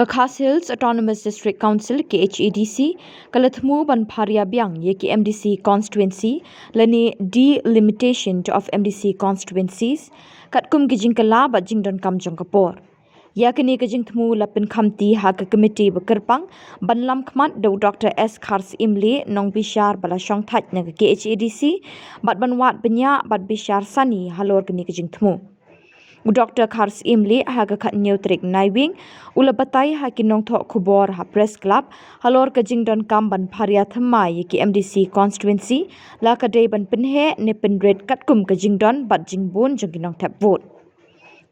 Kakhas Hills Autonomous District Council KHADC Kalathmu Ban Pharia Biang ye ki MDC constituency lani delimitation of MDC constituencies katkum gijingkala ba jingdon kam jongkapor yakini gijingthmu lapin khamti ha ka committee bekerpang banlam khmat do Dr S Khars Imli nong bishar bala shong that na KHADC bat banwat benya bat bishar sani halor kini gijingthmu Dr. Khars Imli haga khat neutrik naiwing ula batai hakinong tho khubor ha press club halor ka jingdon kam ban pharia thamai ki MDC constituency la ka dei ban pinhe ne pinred katkum ka jingdon bat jingbon jongkinong thap vote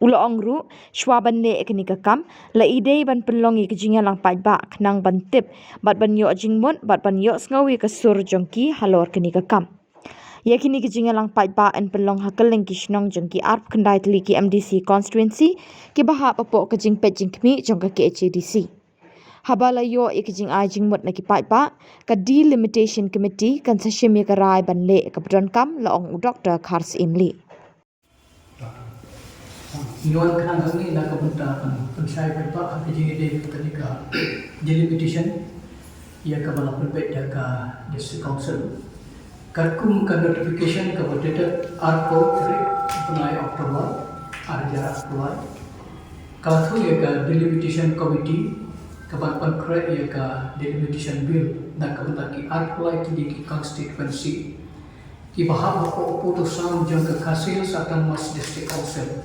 ula ongru shwaban ne eknika kam la idei ban penlongi ka jinga lang pai ba khnang ban tip bat ban yo jingmon bat ban yo sngawi ka sur jongki halor kenika kam yakini ki jingalang pai ba en pelong hakaleng ki shnong jongki arp khandai tli ki MDC constituency ki baha papo ka jing pe jing khmi jongka ke HADC habala yo ek jing ai jing mot na ki pai ba ka delimitation committee kan sashimi ka rai ban le ka bron kam la ong Dr Khars Imli Iwan kanang hangi na kabunta pensai pai ba ka jing ide ka delimitation ya ka bala perbet ya ka district council Karkum ka notification ka bodeta arko tre punai Oktober arja apply kathu ye ka delimitation committee ka ban kre ye ka delimitation bill na ka ki apply ki constituency ki bahab ko putu sam jang ka Kasil Satan Mas District Council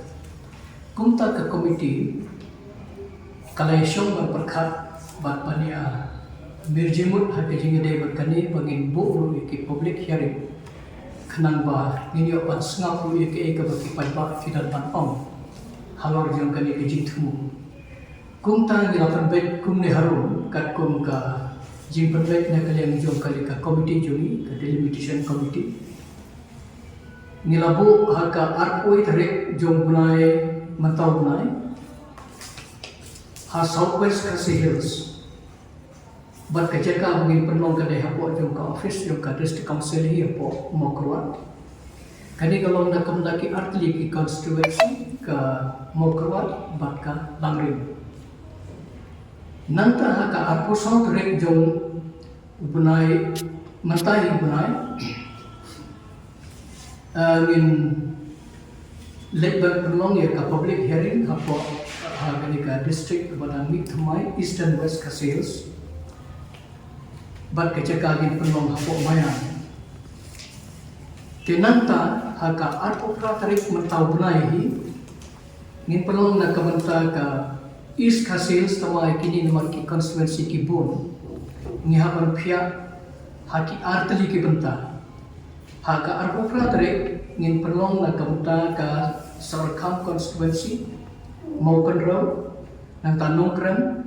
kumta ka committee kalai shong ban perkhat ban pania Mirjimut hati jingi dei berkani pengin buku iki public hearing kenang ba ini opan sengapu iki ke bagi pai fidan panpong halor jong kani ke jingtmu kum ta ngi lapan bet kum ne harum kat kum ka jing penbet na kalian jong kali ka committee joni ka delimitation committee nilabu haka arpoi tharek jong bunai mantau bunai ha southwest Kakhas Hills Bat kejaka mungkin penong kadai hapo jong ka office jong ka district council hi hapo mo kruat kani kalau nak mendaki artli ki constituency ka mo kruat bat ka langrim nanta ka arpo song rek jong bunai matai bunai min lekban penong ya ka public hearing hapo kani ka district kepada Mikthmai Eastern West Kakhas Hills bat kecekagin penong hapo mayan kenanta haka arpo tarik mentau bunai hi ngin penong na kamanta ka East Kakhas Hills tamai kini nomor ki constituency ki bon ngihapan phia haki artali ki benta haka arpo tarik ngin penong na kamanta ka Sarkham constituency Maukan Road nang Tanongkran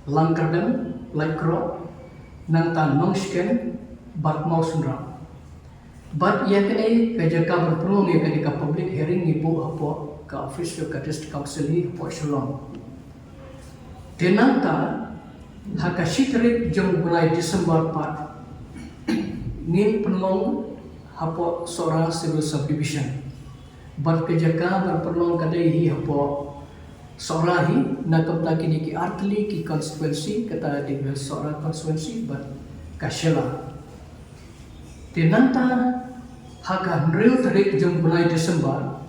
Langkardan Laikro nang tanong sken bat mau sunra bat ya kene kajaka berpeluang ya kene ka public hearing ibu apa ka office ka district council ni po shalom tenanta haka shitrik jong bulai Desember pat nin peluang hapo sora civil subdivision bat kajaka berpeluang kadai hi hapo Sorahi nakam kini ki artli ki constituency kata di Sora constituency but Kashela tenanta haka real tarik jong bulan Desember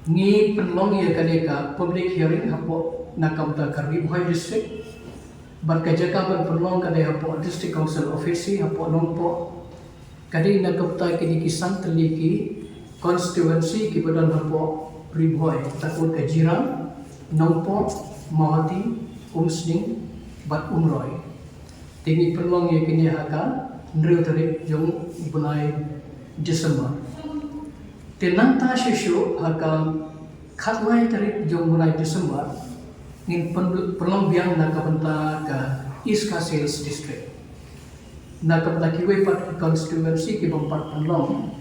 ni penlong ya kadeka public hearing hapo nakam ta Karibhoi district but kajaka ban penlong kadai hapo district council office hapo nompo kadai nakam ta kini ki santli ki constituency ki badan hapo Ribhoi takut kejirang Nompo, Mahati, Umsning, bat Umroy. Tinggi perlong ya kini haka nreu tarik jong bunai Desember. Tenanta shishu haka khatlai tarik jong bunai Desember ngin perlong biang nakabenta ka East Kakhas Hills district. Nakabenta kiwe pat constituency ki bompat perlong.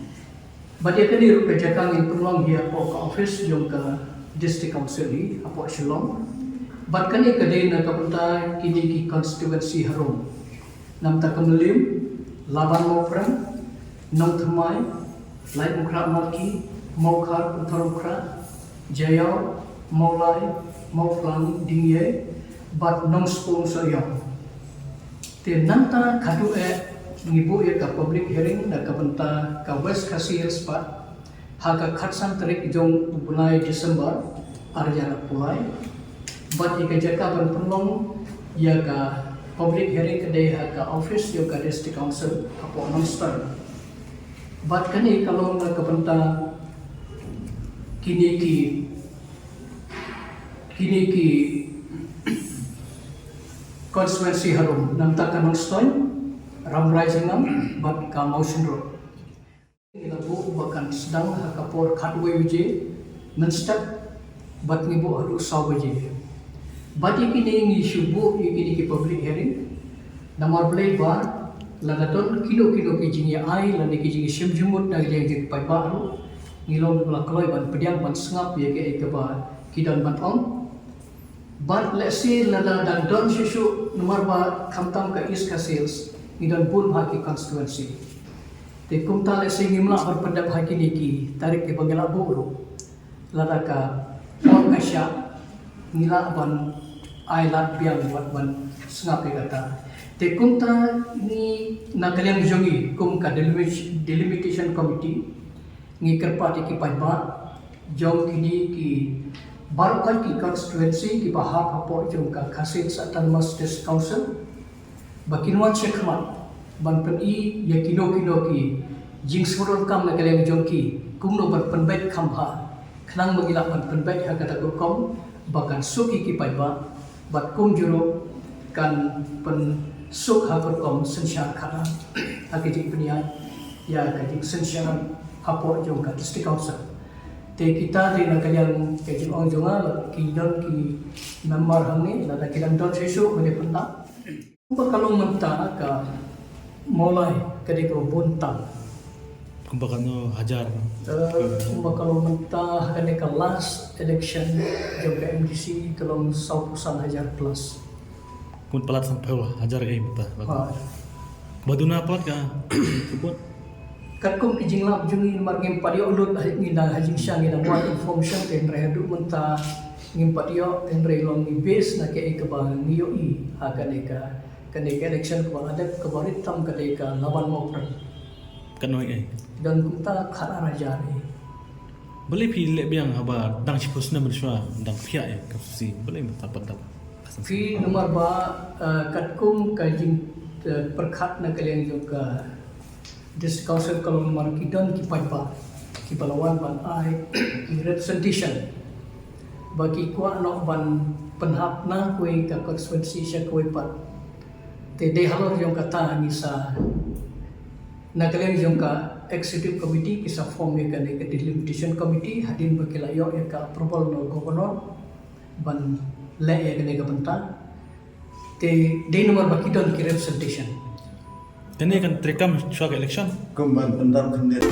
Badia kini rupa jakang ngin perlong dia po ka office jong ka district council ni apo Shillong bat kani kadai na kapenta kini ki constituency harum nam ta kamlim laban mopran nong thamai lai mukra malki mokhar utharamkra jayaw maulai mauflang dingye but non sponsor yang te nanta kadu ngibu ka public hearing na kabanta ka West Khasiels pa haka khatsan tarik jong bulai Desember arjana pulai but ika jaka ban penlong ya ka public hearing kedai haka office yo ka district council apo non start but kani kalau na kabanta kini ki constituency harum namta kanong stoy ram rising nam but ka motion road ilabu bakan sedang hakapor khatway wije menstep but ngibu haru saw wije but ikini ngi shubu ikini ki public hearing namar play ba lagaton kilo ki jingi ai lani ki jingi shimjumut na jingi pai ba ru ngilong la kloi ban pediang ban sngap ye ke ba kidan ban on. But let's say lada dan don shushu nomor ba khamtam ka East Khasiels ngidan pun haki constituency. Te kumta let's say ngimla berpendap haki niki tarik ke bangela buru lada ka on kasya ngila ban ailat biang buat ban sngap kata. Te kumta ni nakaliam jongi kum ka delimitation committee ngi kerpati ki paiba jong kini ki baru kan ki constituency ki bahap hapo jong ka Khasiels Autonomous District Council bakinwan checkmat ban pen I ya kino ki jing surul kam na kaleng jong ki kumno ban penbet khamha khnang magila ban penbet ha kata kom bakan suki ki paiba bat kum juro kan pen suk ha kom sensyar khana ha ki jing penian ya ka jing sensyar hapo jong ka district council te kita di nakaliang kajing ong jonga kidon ki member hangi la kidan don sesu mene penta kalau menta ka mulai kadi ko buntang kumpakano hajar kalau menta kadi ka last election jong MDC kalau saupusan hajar plus kun pelat sampai hajar kayak beta baduna pelat ka kupon Katkum kijing lap jungi margim padio ulut ngida hajing syang ngida buat information ten redu menta ngim padio ten relong ni base na ke ba ngiyo I hakaneka kaneka election ko ada kebarit tam kadeka laban mo pran kanoi ai dan kumta khara rajari boleh pilih biang haba dang sipusna bersua dang pia ya kapsi boleh metapat fi nomor ba katkum kajing perkhat na kalian juga District Council kalau nomor kidon ki paipa ki balawan ban ai ki representation bagi kuat no ban penhap na kue ka constituency sya kue pat te de halor jong kata ni sa na kalian jong ka executive committee ki sa form ye kan ke delimitation committee hadin bakila yo ye ka approval no governor ban le ye kan ke benta te de nomor bakidon ki representation ini kan terekam suara election Kembang pendam kendiri.